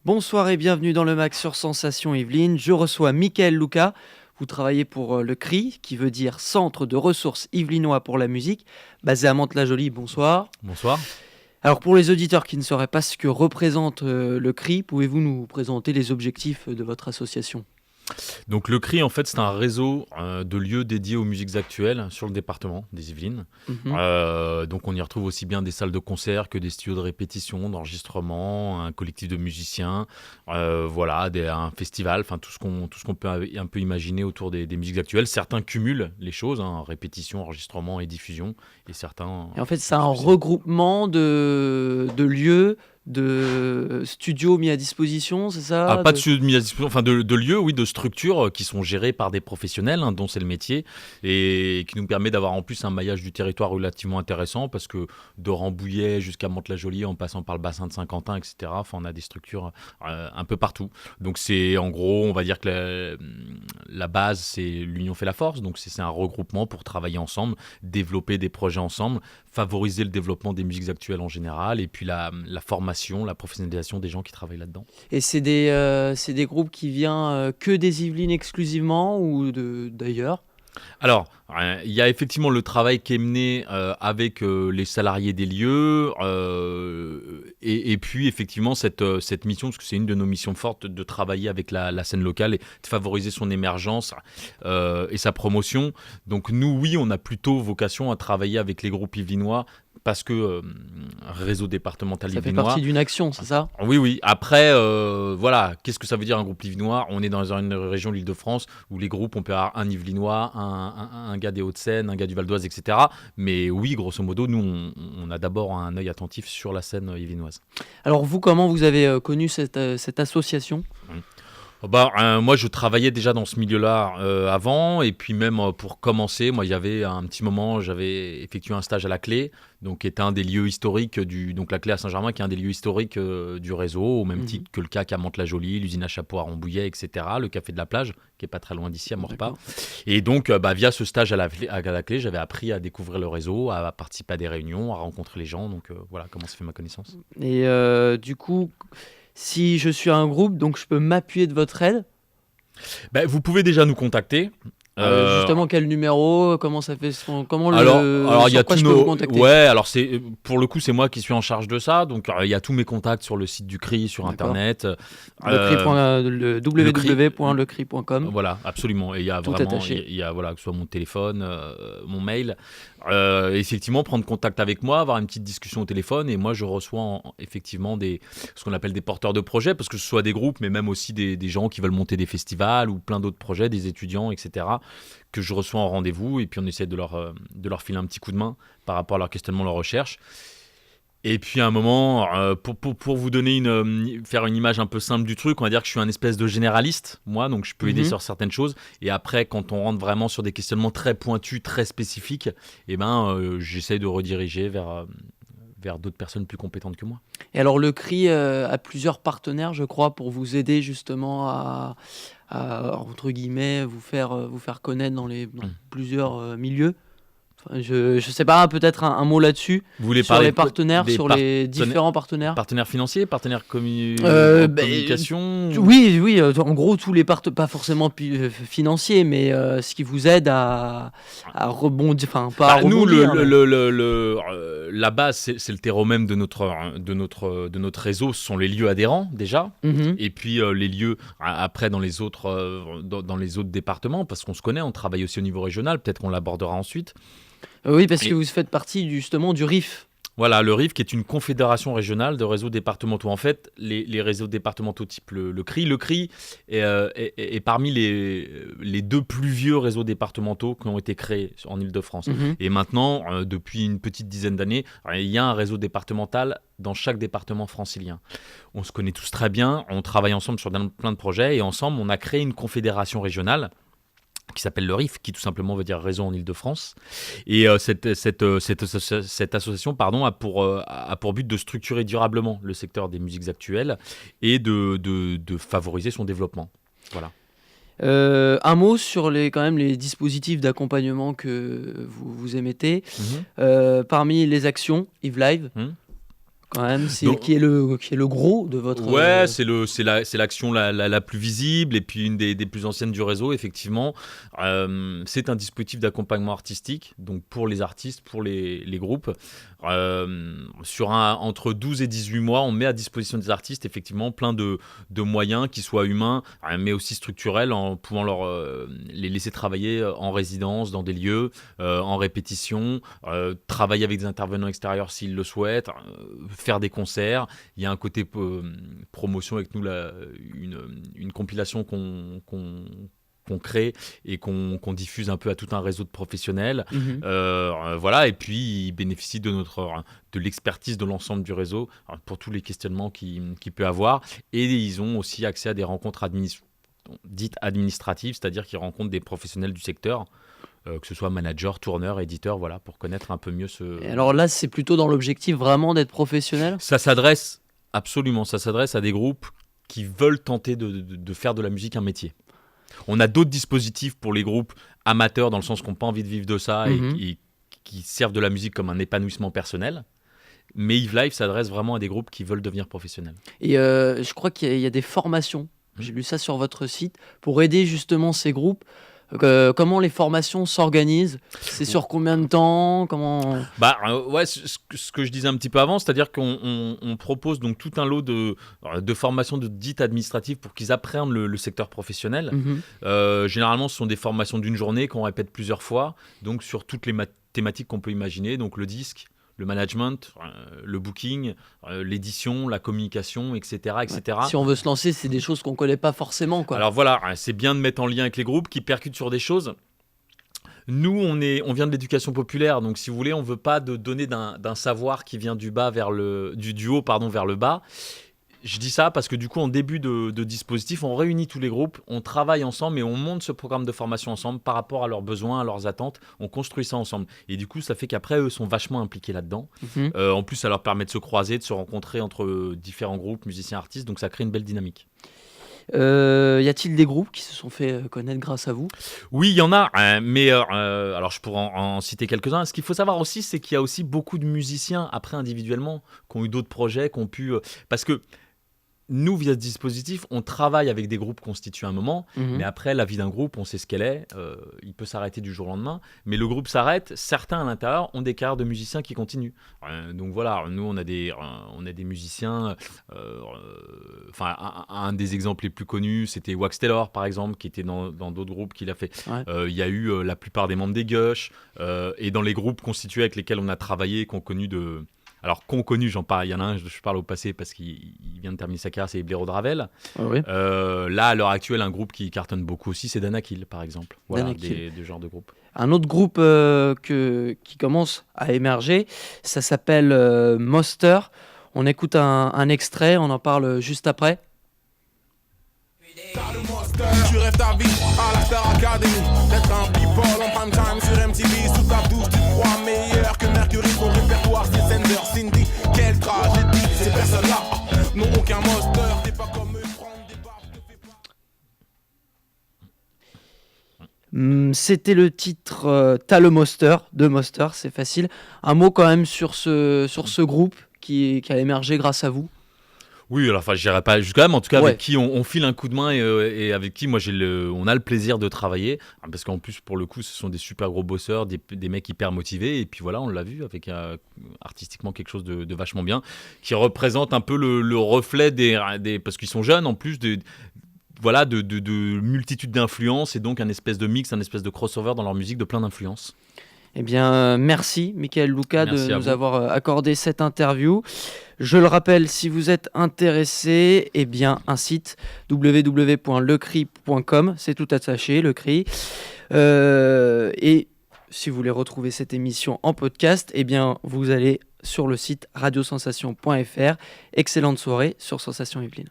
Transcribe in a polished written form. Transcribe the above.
Bonsoir et bienvenue dans le Max sur Sensation Yvelines. Je reçois Mickaël Louka. Vous travaillez pour le CRI, qui veut dire Centre de ressources yvelinois pour la musique, basé à Mantes-la-Jolie. Bonsoir. Bonsoir. Alors pour les auditeurs qui ne sauraient pas ce que représente le CRI, pouvez-vous nous présenter les objectifs de votre association ? Donc le CRI, en fait, c'est un réseau de lieux dédiés aux musiques actuelles sur le département des Yvelines. Donc on y retrouve aussi bien des salles de concert que des studios de répétition, d'enregistrement, un collectif de musiciens, un festival, enfin tout ce qu'on peut un peu imaginer autour des musiques actuelles. Certains cumulent les choses, répétition, enregistrement et diffusion, et certains... Et en fait, c'est un regroupement de lieux, de studios mis à disposition, c'est ça ? Pas de studios mis à disposition, enfin de lieux, oui, de structures qui sont gérées par des professionnels, dont c'est le métier, et qui nous permet d'avoir en plus un maillage du territoire relativement intéressant, parce que de Rambouillet jusqu'à Mantes-la-Jolie, en passant par le bassin de Saint-Quentin, etc., enfin, on a des structures un peu partout. Donc c'est, en gros, on va dire que la base, c'est l'union fait la force, donc c'est un regroupement pour travailler ensemble, développer des projets ensemble, favoriser le développement des musiques actuelles en général, et puis la formation, la professionnalisation des gens qui travaillent là-dedans. Et c'est des groupes qui viennent que des Yvelines exclusivement ou d'ailleurs ? Alors, il y a effectivement le travail qui est mené avec les salariés des lieux et puis effectivement cette mission, parce que c'est une de nos missions fortes, de travailler avec la scène locale et de favoriser son émergence et sa promotion. Donc nous, oui, on a plutôt vocation à travailler avec les groupes yvelinois parce que réseau départemental yvelinois... Ça fait partie d'une action, c'est ça ? Oui. Après, qu'est-ce que ça veut dire un groupe yvelinois ? On est dans une région de l'Île-de-France où les groupes, on peut avoir un yvelinois, un gars des Hauts-de-Seine, un gars du Val d'Oise, etc. Mais oui, grosso modo, nous, on a d'abord un œil attentif sur la scène yvelinoise. Alors vous, comment vous avez connu cette association ? Moi, je travaillais déjà dans ce milieu-là avant, et puis même pour commencer, moi, il y avait un petit moment, j'avais effectué un stage à la Clé, donc qui était un des lieux historiques donc la Clé à Saint-Germain, qui est un des lieux historiques du réseau, au même titre que le CAC à Mantes-la-Jolie, l'usine à chapeau à Rambouillet, etc., le Café de la Plage, qui est pas très loin d'ici, à Maurepas. Et donc, via ce stage à la Clé, j'avais appris à découvrir le réseau, à participer à des réunions, à rencontrer les gens, donc voilà comment s'est fait ma connaissance. Et du coup... Si je suis un groupe, donc je peux m'appuyer de votre aide ? Vous pouvez déjà nous contacter. Justement, quel numéro ? Comment ça fait comment alors il y a tous je peux vous contacter ? Ouais, alors c'est pour le coup c'est moi qui suis en charge de ça, donc il y a tous mes contacts sur le site du CRI, sur internet. www.lecri.com. Voilà, absolument. Et il y a tout vraiment, attaché. il y a que ce soit mon téléphone, mon mail. Effectivement, prendre contact avec moi, avoir une petite discussion au téléphone, et moi je reçois effectivement ce qu'on appelle des porteurs de projets, parce que ce soit des groupes, mais même aussi des gens qui veulent monter des festivals ou plein d'autres projets, des étudiants, etc., que je reçois en rendez-vous, et puis on essaie de leur filer un petit coup de main par rapport à leur questionnement, leur recherche. Et puis à un moment, pour vous donner faire une image un peu simple du truc, on va dire que je suis un espèce de généraliste, moi, donc je peux aider sur certaines choses. Et après, quand on rentre vraiment sur des questionnements très pointus, très spécifiques, j'essaie de rediriger vers d'autres personnes plus compétentes que moi. Et alors le CRI a plusieurs partenaires, je crois, pour vous aider justement à entre guillemets, vous faire connaître dans plusieurs milieux. Enfin, je sais pas, peut-être un mot là-dessus. Vous voulez sur les partenaires, sur les différents partenaires. Partenaires financiers, parteires communication. Oui, en gros tous les partenaires, pas forcément financiers, mais ce qui vous aide à rebondir, enfin pas à rebondir. Nous, la base, c'est le terreau même de notre réseau, ce sont les lieux adhérents déjà, et puis les lieux après dans les autres départements, parce qu'on se connaît, on travaille aussi au niveau régional, peut-être qu'on l'abordera ensuite. Oui, parce que vous faites partie justement du RIF. Voilà, le RIF qui est une confédération régionale de réseaux départementaux. En fait, les réseaux départementaux type le CRI. Le CRI est parmi les deux plus vieux réseaux départementaux qui ont été créés en Île-de-France. Et maintenant, depuis une petite dizaine d'années, il y a un réseau départemental dans chaque département francilien. On se connaît tous très bien, on travaille ensemble sur plein de projets, et ensemble, on a créé une confédération régionale qui s'appelle le RIF, qui tout simplement veut dire Réseau en Île-de-France. Et cette association a pour but de structurer durablement le secteur des musiques actuelles et de favoriser son développement. Voilà. Un mot sur quand même les dispositifs d'accompagnement que vous émettez. Parmi les actions Yves Live, quand même, Donc, qui est le gros de votre. Ouais, c'est l'action la plus visible et puis une des plus anciennes du réseau, effectivement. C'est un dispositif d'accompagnement artistique, donc pour les artistes, pour les groupes. Entre 12 et 18 mois, on met à disposition des artistes, effectivement, plein de moyens, qui soient humains, mais aussi structurels, en pouvant les laisser travailler en résidence, dans des lieux, en répétition, travailler avec des intervenants extérieurs s'ils le souhaitent, faire des concerts. Il y a un côté promotion avec nous, une compilation qu'on crée et qu'on diffuse un peu à tout un réseau de professionnels. Voilà, et puis ils bénéficient de l'expertise de l'ensemble du réseau pour tous les questionnements qu'il peut avoir. Et ils ont aussi accès à des rencontres dites administratives, c'est-à-dire qu'ils rencontrent des professionnels du secteur, que ce soit manager, tourneur, éditeur, voilà, pour connaître un peu mieux Et alors là, c'est plutôt dans l'objectif vraiment d'être professionnel ? Ça s'adresse à des groupes qui veulent tenter de faire de la musique un métier. On a d'autres dispositifs pour les groupes amateurs, dans le sens qu'on n'a pas envie de vivre de ça et qui servent de la musique comme un épanouissement personnel. Mais Yves Live s'adresse vraiment à des groupes qui veulent devenir professionnels. Et je crois qu'il y a des formations, j'ai lu ça sur votre site, pour aider justement ces groupes. Comment les formations s'organisent ? C'est sur combien de temps ? Ouais, ce que je disais un petit peu avant, c'est-à-dire qu'on propose donc tout un lot de formations dites administratives pour qu'ils apprennent le secteur professionnel. Généralement, ce sont des formations d'une journée qu'on répète plusieurs fois, donc sur toutes les thématiques qu'on peut imaginer, donc le disque, le management, le booking, l'édition, la communication, etc., etc. Ouais. Si on veut se lancer, c'est des choses qu'on ne connaît pas forcément, quoi. Alors voilà, c'est bien de mettre en lien avec les groupes qui percutent sur des choses. Nous, on vient de l'éducation populaire, donc si vous voulez, on ne veut pas donner d'un savoir qui vient du haut vers le bas. Je dis ça parce que du coup, en début de dispositif, on réunit tous les groupes, on travaille ensemble et on monte ce programme de formation ensemble par rapport à leurs besoins, à leurs attentes. On construit ça ensemble. Et du coup, ça fait qu'après, eux sont vachement impliqués là-dedans. En plus, ça leur permet de se croiser, de se rencontrer entre différents groupes, musiciens, artistes. Donc, ça crée une belle dynamique. Y a-t-il des groupes qui se sont fait connaître grâce à vous ? Oui, il y en a, mais alors je pourrais en citer quelques-uns. Ce qu'il faut savoir aussi, c'est qu'il y a aussi beaucoup de musiciens, après individuellement, qui ont eu d'autres projets, qui ont pu... parce que nous, via ce dispositif, on travaille avec des groupes constitués à un moment, mais après, la vie d'un groupe, on sait ce qu'elle est. Il peut s'arrêter du jour au lendemain, mais le groupe s'arrête. Certains à l'intérieur ont des carrières de musiciens qui continuent. Donc voilà, nous, on a des musiciens. Un des exemples les plus connus, c'était Wax Taylor, par exemple, qui était dans d'autres groupes qu'il a fait. Il y a eu la plupart des membres des Gush, et dans les groupes constitués avec lesquels on a travaillé, qu'on connu de... Alors, qu'on connu, j'en parle, il y en a un, je parle au passé parce qu'il vient de terminer sa carrière, c'est Blaireau de Ravel. Oui. Là, à l'heure actuelle, un groupe qui cartonne beaucoup aussi, c'est Danakil, par exemple. Voilà, des genres de groupes. Un autre groupe qui commence à émerger, ça s'appelle Monster. On écoute un extrait, on en parle juste après. Tu rêves ta vie à la Star Academy, d'être un people en prime time sur MTV. Sous ta douche, tu crois meilleur que Mercury. Ton répertoire, c'est Sender, Cindy. Quelle tragédie, ces personnes-là n'ont aucun monster. T'es pas comme eux, prendre des barres. C'était le titre T'as le Monster de Monster, c'est facile. Un mot quand même sur ce groupe qui a émergé grâce à vous. Oui, alors je n'irai pas jusqu'à même, en tout cas avec qui on file un coup de main et avec qui moi on a le plaisir de travailler, parce qu'en plus pour le coup ce sont des super gros bosseurs, des mecs hyper motivés, et puis voilà, on l'a vu avec artistiquement quelque chose de vachement bien, qui représente un peu le reflet des parce qu'ils sont jeunes en plus, de multitudes d'influences, et donc un espèce de mix, un espèce de crossover dans leur musique de plein d'influences. Eh bien, merci Michael Luca de nous avoir accordé cette interview. Je le rappelle, si vous êtes intéressé, eh bien, un site www.lecri.com, c'est tout attaché, Le Cri. Et si vous voulez retrouver cette émission en podcast, eh bien, vous allez sur le site radiosensation.fr. Excellente soirée sur Sensation Yvelines.